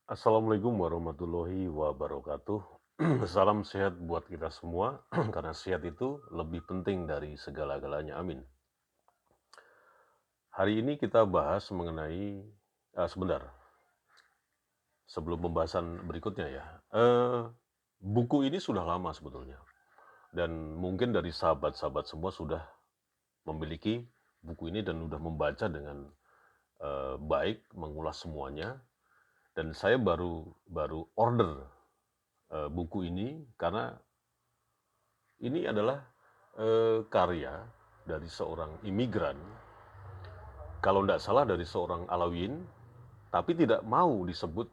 Assalamualaikum warahmatullahi wabarakatuh. Salam sehat buat kita semua, karena sehat itu lebih penting dari segala-galanya. Amin. Hari ini kita bahas mengenai, sebentar, sebelum pembahasan berikutnya ya. Buku ini sudah lama sebetulnya, dan mungkin dari sahabat-sahabat semua sudah memiliki buku ini dan sudah membaca dengan baik, mengulas semuanya. Dan saya baru baru order buku ini karena ini adalah karya dari seorang imigran, kalau tidak salah dari seorang Alawiyin, tapi tidak mau disebut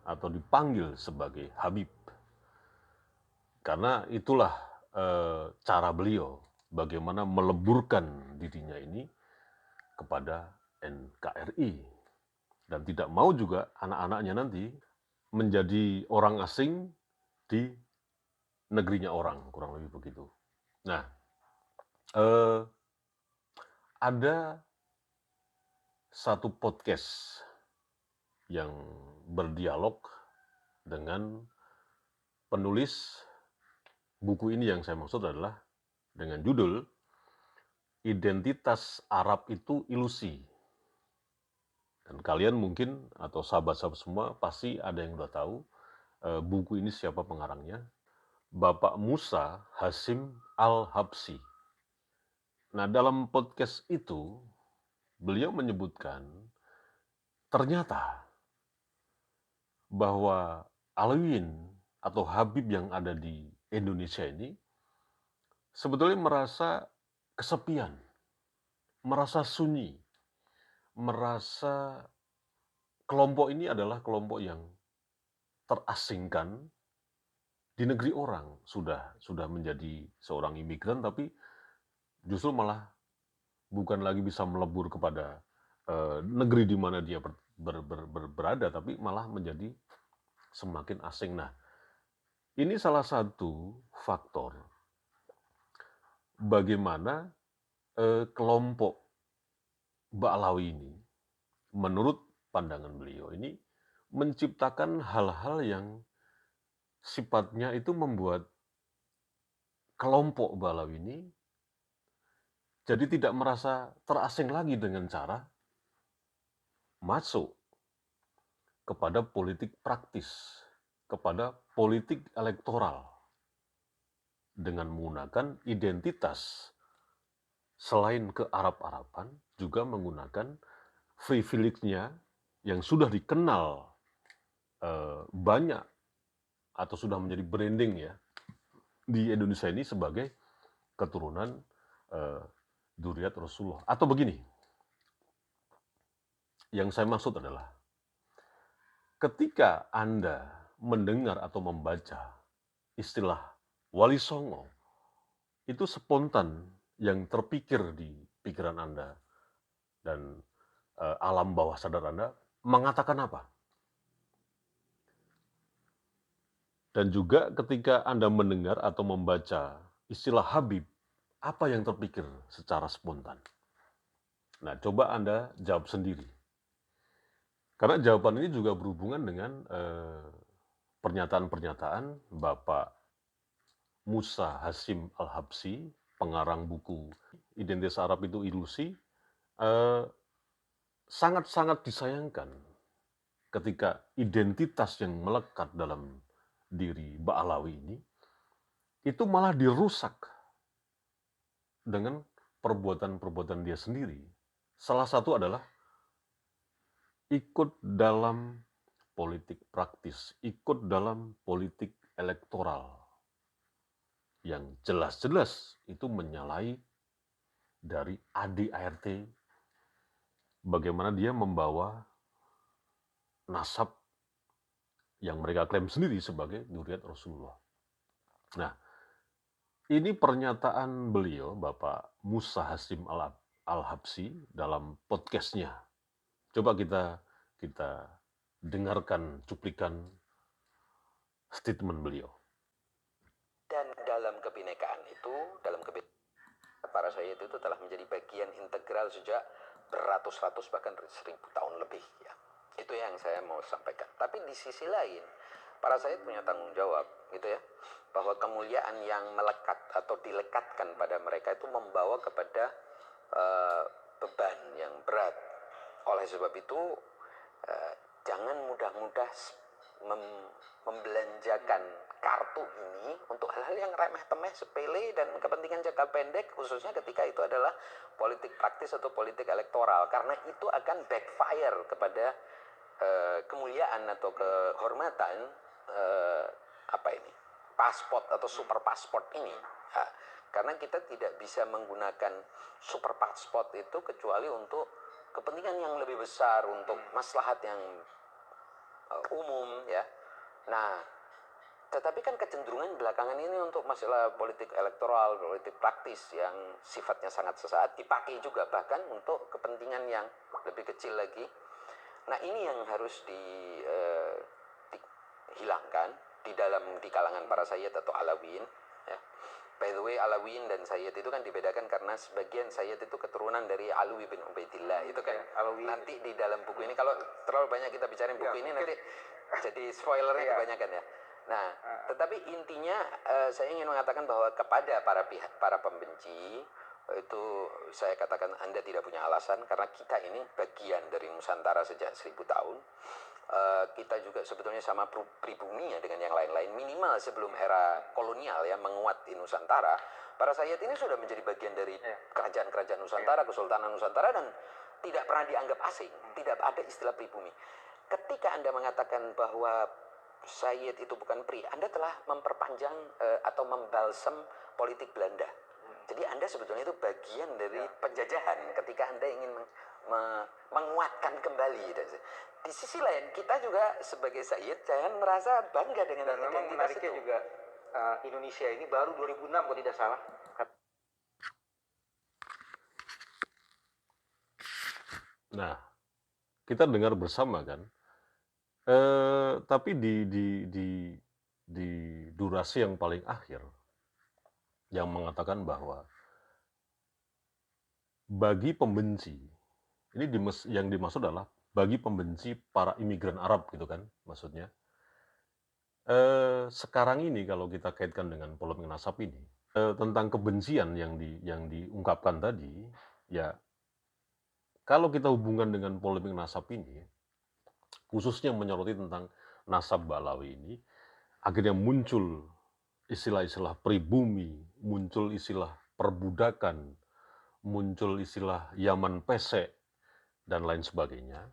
atau dipanggil sebagai Habib. Karena itulah cara beliau bagaimana meleburkan dirinya ini kepada NKRI. Dan tidak mau juga anak-anaknya nanti menjadi orang asing di negerinya orang, kurang lebih begitu. Nah, eh, ada satu podcast yang berdialog dengan penulis buku ini. Yang saya maksud adalah dengan judul Identitas Arab itu Ilusi. Dan kalian mungkin atau sahabat-sahabat semua pasti ada yang udah tahu buku ini siapa pengarangnya. Bapak Musa Hasim Al-Habsyi. Nah, dalam podcast itu beliau menyebutkan ternyata bahwa Alawiyyin atau Habib yang ada di Indonesia ini sebetulnya merasa kesepian, merasa sunyi, merasa kelompok ini adalah kelompok yang terasingkan di negeri orang. Sudah menjadi seorang imigran, tapi justru malah bukan lagi bisa melebur kepada negeri di mana dia berada, tapi malah menjadi semakin asing. Nah, ini salah satu faktor bagaimana kelompok Ba'alawi ini, menurut pandangan beliau ini, menciptakan hal-hal yang sifatnya itu membuat kelompok Ba'alawi ini jadi tidak merasa terasing lagi dengan cara masuk kepada politik praktis, kepada politik elektoral dengan menggunakan identitas selain ke Arab-Araban, juga menggunakan privilege-nya yang sudah dikenal banyak atau sudah menjadi branding ya di Indonesia ini sebagai keturunan eh, Dzurriyyat Rasulullah. Atau begini, yang saya maksud adalah ketika Anda mendengar atau membaca istilah Wali Songo, itu spontan yang terpikir di pikiran Anda dan alam bawah sadar Anda mengatakan apa? Dan juga ketika Anda mendengar atau membaca istilah Habib, apa yang terpikir secara spontan? Nah, coba Anda jawab sendiri. Karena jawaban ini juga berhubungan dengan pernyataan-pernyataan Bapak Musa Hasim Al-Habsyi, pengarang buku Identitas Arab itu Ilusi, eh, sangat-sangat disayangkan ketika identitas yang melekat dalam diri Ba'alawi ini itu malah dirusak dengan perbuatan-perbuatan dia sendiri. Salah satu adalah ikut dalam politik praktis, ikut dalam politik elektoral yang jelas-jelas itu menyalahi dari ADART, bagaimana dia membawa nasab yang mereka klaim sendiri sebagai Dzurriyyat Rasulullah. Nah, ini pernyataan beliau, Bapak Musa Hasim Al-Habsyi, dalam podcastnya. Coba kita dengarkan cuplikan statement beliau. Dan dalam kebinekaan itu, dalam kebinekaan para Sayyid itu telah menjadi bagian integral sejak beratus-ratus bahkan 1000 tahun lebih ya. Itu yang saya mau sampaikan. Tapi di sisi lain, para Sayyid punya tanggung jawab, gitu ya, bahwa kemuliaan yang melekat atau dilekatkan pada mereka itu membawa kepada beban yang berat. Oleh sebab itu, uh, jangan mudah-mudah membelanjakan kartu ini untuk hal-hal yang remeh-temeh, sepele, dan kepentingan jangka pendek, khususnya ketika itu adalah politik praktis atau politik elektoral, karena itu akan backfire kepada kemuliaan atau kehormatan apa ini, pasport atau super pasport ini. Nah, karena kita tidak bisa menggunakan super pasport itu kecuali untuk kepentingan yang lebih besar, untuk maslahat yang umum, ya. Nah, tetapi kan kecenderungan belakangan ini untuk masalah politik elektoral, politik praktis yang sifatnya sangat sesaat dipakai juga bahkan untuk kepentingan yang lebih kecil lagi. Nah, ini yang harus dihilangkan di kalangan para sayyid atau alawin, ya. By the way, alawin dan sayyid itu kan dibedakan karena sebagian sayyid itu keturunan dari Alwi bin Ubaidillah, itu kan nanti di dalam buku ini, kalau terlalu banyak kita bicarain buku ini nanti jadi spoilernya kebanyakan, ya. Nah, tetapi intinya saya ingin mengatakan bahwa kepada para pembenci itu saya katakan Anda tidak punya alasan, karena kita ini bagian dari Nusantara sejak 1000 tahun. Kita juga sebetulnya sama pribuminya dengan yang lain-lain, minimal sebelum era kolonial, ya, menguat di Nusantara. Para Sayyid ini sudah menjadi bagian dari kerajaan-kerajaan Nusantara, Kesultanan Nusantara, dan tidak pernah dianggap asing, tidak ada istilah pribumi. Ketika Anda mengatakan bahwa Sayyid itu bukan pri, Anda telah memperpanjang atau membalsem politik Belanda. Jadi Anda sebetulnya itu bagian dari penjajahan ketika Anda ingin menguatkan kembali. Di sisi lain, kita juga sebagai Sayyid jangan merasa bangga dengan dan memang menariknya itu juga Indonesia ini baru 2006 kalau tidak salah. Nah, kita dengar bersama kan, tapi di durasi yang paling akhir, yang mengatakan bahwa bagi pembenci, ini yang dimaksud adalah bagi pembenci para imigran Arab, gitu kan maksudnya. Sekarang ini kalau kita kaitkan dengan polemik nasab ini, tentang kebencian yang diungkapkan tadi, ya kalau kita hubungkan dengan polemik nasab ini, khususnya menyoroti tentang nasab Ba'alawi ini, akhirnya muncul istilah-istilah pribumi, muncul istilah perbudakan, muncul istilah Yaman pesek, dan lain sebagainya.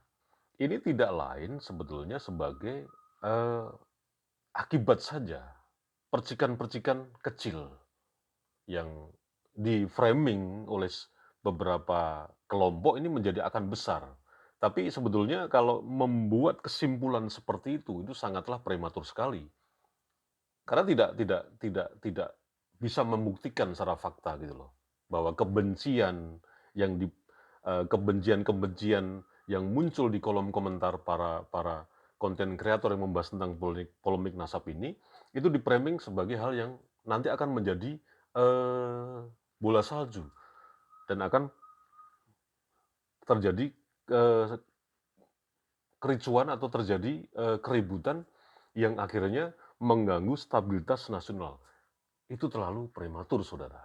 Ini tidak lain sebetulnya sebagai akibat saja percikan-percikan kecil yang di-framing oleh beberapa kelompok ini menjadi akan besar. Tapi sebetulnya kalau membuat kesimpulan seperti itu sangatlah prematur sekali. Karena tidak bisa membuktikan secara fakta, gitu loh, bahwa kebencian kebencian-kebencian yang muncul di kolom komentar para konten kreator yang membahas tentang polemik nasab ini, itu di-framing sebagai hal yang nanti akan menjadi bola salju dan akan terjadi kericuan atau terjadi keributan yang akhirnya mengganggu stabilitas nasional. Itu terlalu prematur, saudara.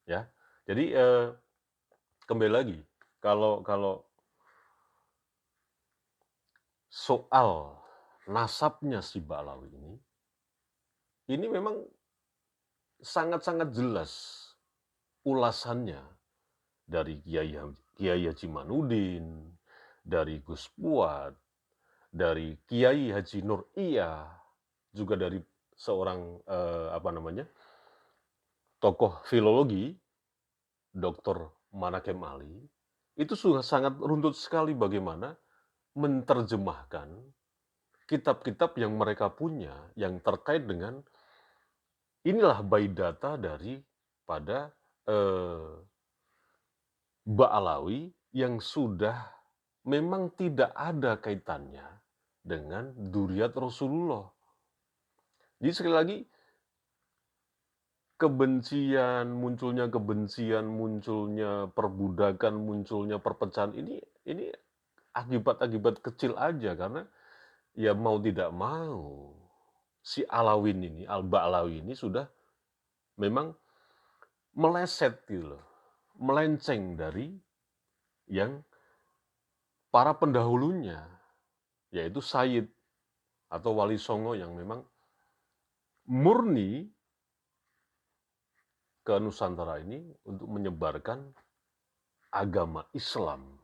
Ya, jadi kembali lagi, kalau soal nasabnya si Ba'alawi ini memang sangat-sangat jelas ulasannya dari Kiai Haji Manudin, dari Gus Puat, dari Kiai Haji Nur Iya, juga dari seorang tokoh filologi, Dr. Manakem Ali, itu sudah sangat runtut sekali bagaimana menerjemahkan kitab-kitab yang mereka punya yang terkait dengan inilah biodata pada Ba'alawi yang sudah memang tidak ada kaitannya dengan Dzurriyyat Rasulullah. Jadi sekali lagi, munculnya perbudakan, munculnya perpecahan ini akibat-akibat kecil aja karena ya mau tidak mau si Alawin ini, Al-Ba'lawi ini sudah memang meleset gitu loh, melenceng dari yang para pendahulunya, yaitu Sayyid atau Wali Songo yang memang murni ke Nusantara ini untuk menyebarkan agama Islam.